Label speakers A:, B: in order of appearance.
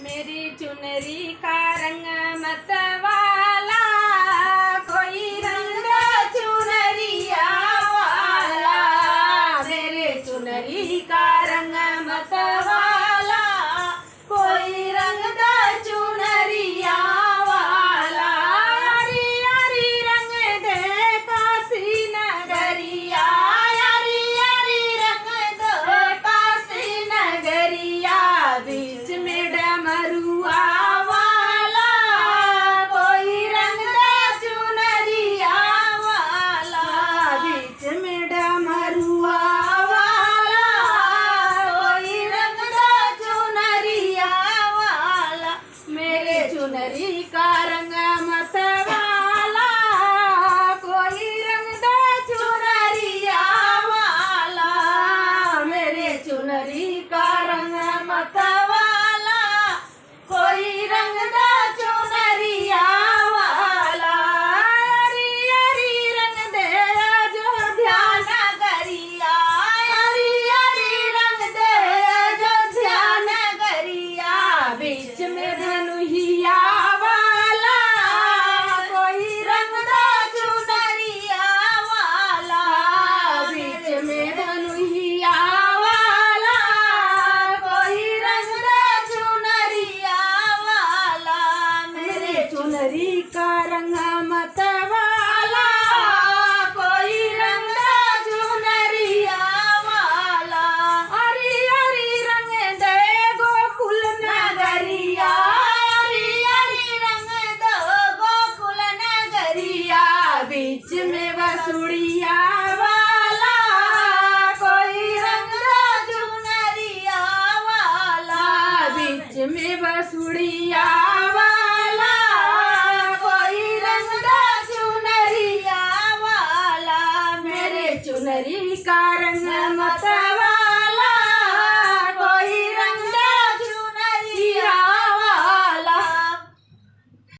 A: मेरी चुनरी का रंग मतवाला, कोई रंग चुनरिया वाला। मेरे चुनरी का रंग मतवाला, कोई रंग चुनरिया वाला। यारी यारी रंग दे काशी नगरिया, यारी यारी रंग दे काशी नगरिया। बीच में डमरुआ वाला, कोई रंग चुनरिया वाला। बीच में डमरुआ वाला, कोई रंग चुनरिया वाला। मेरे चुनरी का रंग मतवाला, कोई रंग चुनरिया वाला। मेरे चुनरी का रंग मतवाला, कोई रंग चुनरिया वाला। हरी हरी रंग दे अयोध्या नगरिया, हरी हरी रंग दे अयोध्या नगरिया। बीच में धनुहिया वाला, कोई रंग चुनरिया वाला। बीच में धनुहिया वाला, कोई रंग चुनरिया वाला। मेरे चुनरी का रंग मतवाला, कोई रंग चुनरिया वाला। हरी हरी रंग दे गोकुल नगरिया, हरी हरी रंग दे गोकुल नगरिया। बीच में बसुड़िया वाला, कोई रंग चुनरिया वाला। बीच में बसुड़िया वाला, कोई रंग चुनरिया वाला। मेरे चुनरी का रंग मत